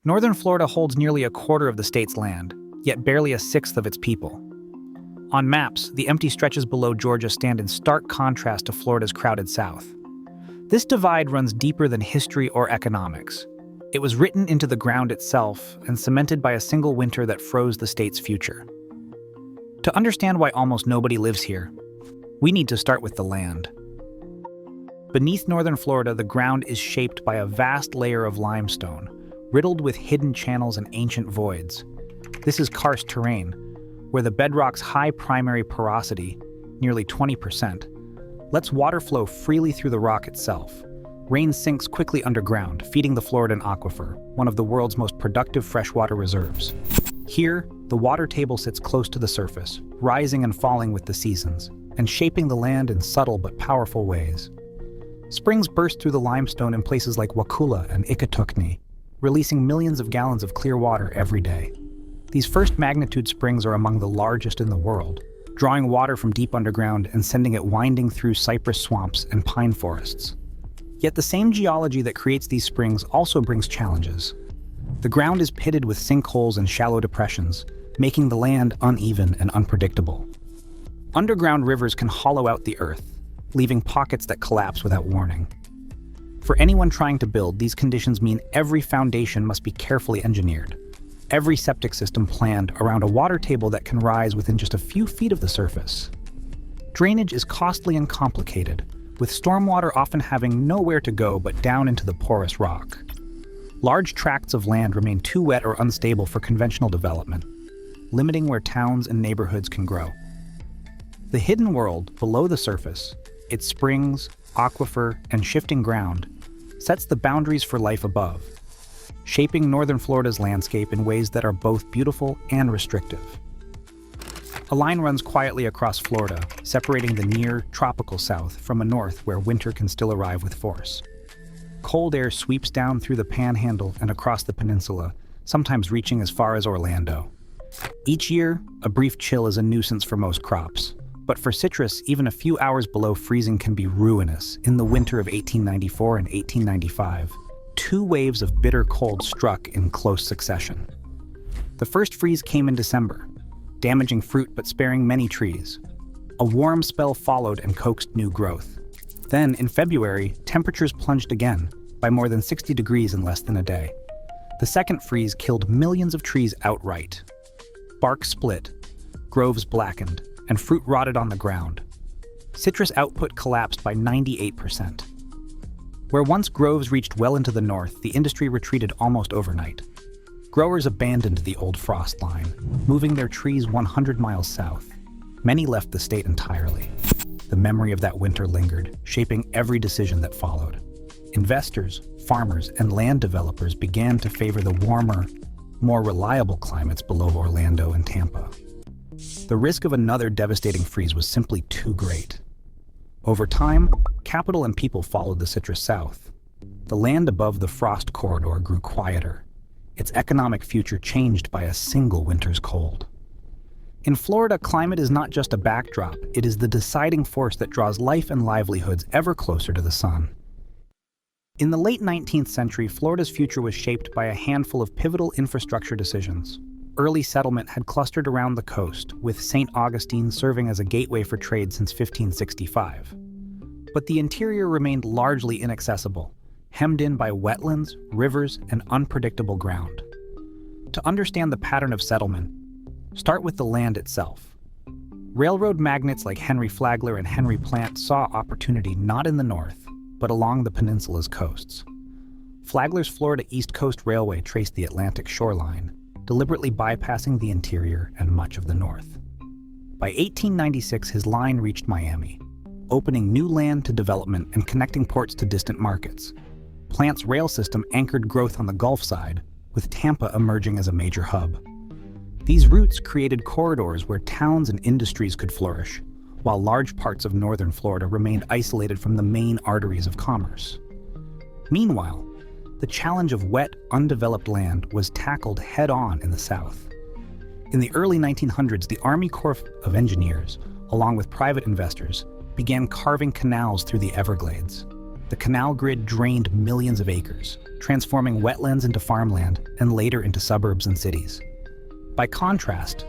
Northern Florida holds nearly a quarter of the state's land, yet barely a sixth of its people. On maps, the empty stretches below Georgia stand in stark contrast to Florida's crowded south. This divide runs deeper than history or economics. It was written into the ground itself and cemented by a single winter that froze the state's future. To understand why almost nobody lives here, we need to start with the land. Beneath northern Florida, the ground is shaped by a vast layer of limestone, riddled with hidden channels and ancient voids. This is karst terrain, where the bedrock's high primary porosity, nearly 20%, lets water flow freely through the rock itself. Rain sinks quickly underground, feeding the Floridan aquifer, one of the world's most productive freshwater reserves. Here, the water table sits close to the surface, rising and falling with the seasons, and shaping the land in subtle but powerful ways. Springs burst through the limestone in places like Wakulla and Ikatukni, releasing millions of gallons of clear water every day. These first-magnitude springs are among the largest in the world, drawing water from deep underground and sending it winding through cypress swamps and pine forests. Yet the same geology that creates these springs also brings challenges. The ground is pitted with sinkholes and shallow depressions, making the land uneven and unpredictable. Underground rivers can hollow out the earth, leaving pockets that collapse without warning. For anyone trying to build, these conditions mean every foundation must be carefully engineered, every septic system planned around a water table that can rise within just a few feet of the surface. Drainage is costly and complicated, with stormwater often having nowhere to go but down into the porous rock. Large tracts of land remain too wet or unstable for conventional development, limiting where towns and neighborhoods can grow. The hidden world below the surface, its springs, aquifer, and shifting ground, sets the boundaries for life above, shaping northern Florida's landscape in ways that are both beautiful and restrictive. A line runs quietly across Florida, separating the near tropical south from a north where winter can still arrive with force. Cold air sweeps down through the Panhandle and across the peninsula, sometimes reaching as far as Orlando. Each year, a brief chill is a nuisance for most crops. But for citrus, even a few hours below freezing can be ruinous. In the winter of 1894 and 1895, two waves of bitter cold struck in close succession. The first freeze came in December, damaging fruit but sparing many trees. A warm spell followed and coaxed new growth. Then, in February, temperatures plunged again, by more than 60 degrees in less than a day. The second freeze killed millions of trees outright. Bark split, groves blackened, and fruit rotted on the ground. Citrus output collapsed by 98%. Where once groves reached well into the north, the industry retreated almost overnight. Growers abandoned the old frost line, moving their trees 100 miles south. Many left the state entirely. The memory of that winter lingered, shaping every decision that followed. Investors, farmers, and land developers began to favor the warmer, more reliable climates below Orlando and Tampa. The risk of another devastating freeze was simply too great. Over time, capital and people followed the citrus south. The land above the frost corridor grew quieter, its economic future changed by a single winter's cold. In Florida, climate is not just a backdrop, it is the deciding force that draws life and livelihoods ever closer to the sun. In the late 19th century, Florida's future was shaped by a handful of pivotal infrastructure decisions. Early settlement had clustered around the coast, with St. Augustine serving as a gateway for trade since 1565. But the interior remained largely inaccessible, hemmed in by wetlands, rivers, and unpredictable ground. To understand the pattern of settlement, start with the land itself. Railroad magnates like Henry Flagler and Henry Plant saw opportunity not in the north, but along the peninsula's coasts. Flagler's Florida East Coast Railway traced the Atlantic shoreline, deliberately bypassing the interior and much of the north. By 1896, his line reached Miami, opening new land to development and connecting ports to distant markets. Plant's rail system anchored growth on the Gulf side, with Tampa emerging as a major hub. These routes created corridors where towns and industries could flourish, while large parts of northern Florida remained isolated from the main arteries of commerce. Meanwhile, the challenge of wet, undeveloped land was tackled head-on in the South. In the early 1900s, the Army Corps of Engineers, along with private investors, began carving canals through the Everglades. the canal grid drained millions of acres, transforming wetlands into farmland and later into suburbs and cities. By contrast,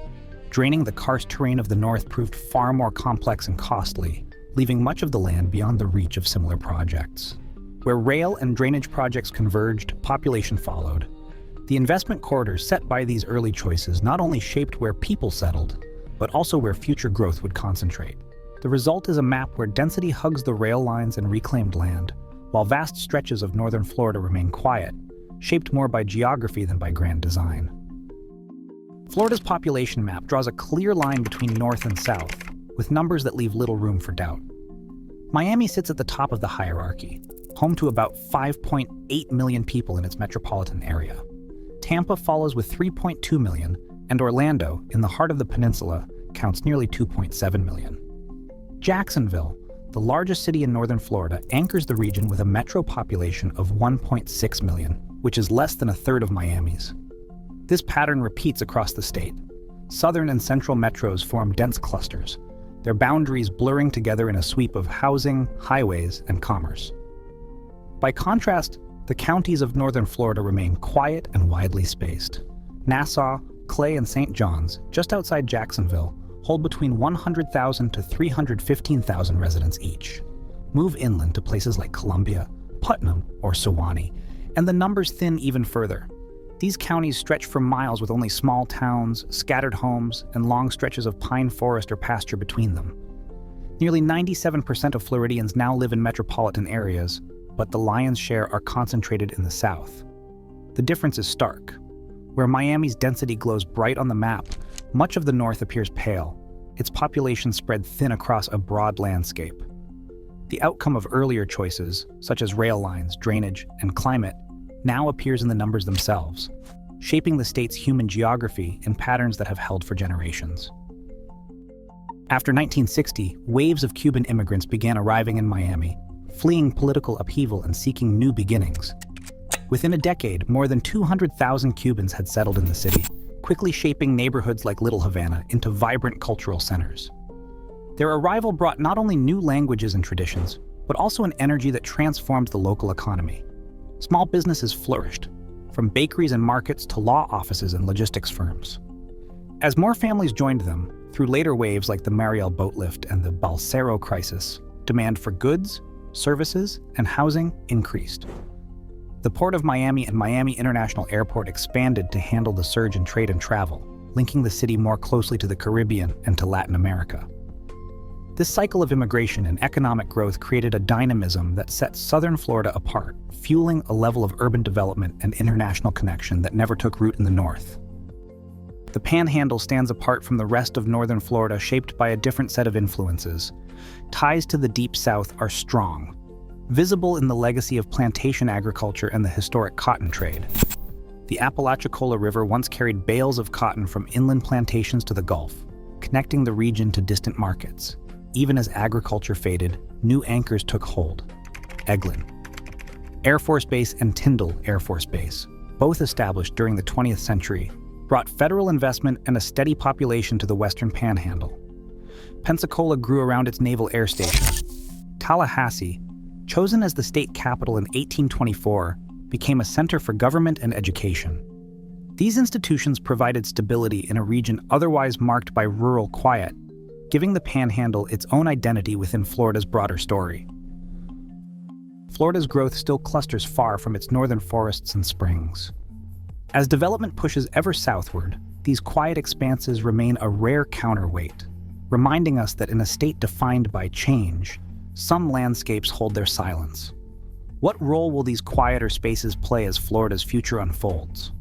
draining the karst terrain of the north proved far more complex and costly, leaving much of the land beyond the reach of similar projects. Where rail and drainage projects converged, population followed. The investment corridors set by these early choices not only shaped where people settled, but also where future growth would concentrate. The result is a map where density hugs the rail lines and reclaimed land, while vast stretches of northern Florida remain quiet, shaped more by geography than by grand design. Florida's population map draws a clear line between north and south, with numbers that leave little room for doubt. Miami sits at the top of the hierarchy, home to about 5.8 million people in its metropolitan area. Tampa follows with 3.2 million, and Orlando, in the heart of the peninsula, counts nearly 2.7 million. Jacksonville, the largest city in northern Florida, anchors the region with a metro population of 1.6 million, which is less than a third of Miami's. This pattern repeats across the state. Southern and central metros form dense clusters, their boundaries blurring together in a sweep of housing, highways, and commerce. By contrast, the counties of northern Florida remain quiet and widely spaced. Nassau, Clay, and St. John's, just outside Jacksonville, hold between 100,000 to 315,000 residents each. Move inland to places like Columbia, Putnam, or Sewanee, and the numbers thin even further. These counties stretch for miles with only small towns, scattered homes, and long stretches of pine forest or pasture between them. Nearly 97% of Floridians now live in metropolitan areas, but the lion's share are concentrated in the south. The difference is stark. Where Miami's density glows bright on the map, much of the north appears pale, its population spread thin across a broad landscape. The outcome of earlier choices, such as rail lines, drainage, and climate, now appears in the numbers themselves, shaping the state's human geography in patterns that have held for generations. After 1960, waves of Cuban immigrants began arriving in Miami, fleeing political upheaval and seeking new beginnings. Within a decade, more than 200,000 Cubans had settled in the city, quickly shaping neighborhoods like Little Havana into vibrant cultural centers. Their arrival brought not only new languages and traditions, but also an energy that transformed the local economy. Small businesses flourished, from bakeries and markets to law offices and logistics firms. As more families joined them, through later waves like the Mariel boat lift and the Balsero crisis, demand for goods, services, and housing increased. The Port of Miami and Miami International Airport expanded to handle the surge in trade and travel, linking the city more closely to the Caribbean and to Latin America. This cycle of immigration and economic growth created a dynamism that set southern Florida apart, fueling a level of urban development and international connection that never took root in the north. The Panhandle stands apart from the rest of northern Florida, shaped by a different set of influences. Ties to the deep south are strong, visible in the legacy of plantation agriculture and the historic cotton trade. The Apalachicola River once carried bales of cotton from inland plantations to the Gulf, connecting the region to distant markets. Even as agriculture faded, new anchors took hold. Eglin Air Force Base and Tyndall Air Force Base, both established during the 20th century, brought federal investment and a steady population to the western Panhandle. Pensacola grew around its naval air station. Tallahassee, chosen as the state capital in 1824, became a center for government and education. These institutions provided stability in a region otherwise marked by rural quiet, giving the Panhandle its own identity within Florida's broader story. Florida's growth still clusters far from its northern forests and springs. As development pushes ever southward, these quiet expanses remain a rare counterweight, reminding us that in a state defined by change, some landscapes hold their silence. What role will these quieter spaces play as Florida's future unfolds?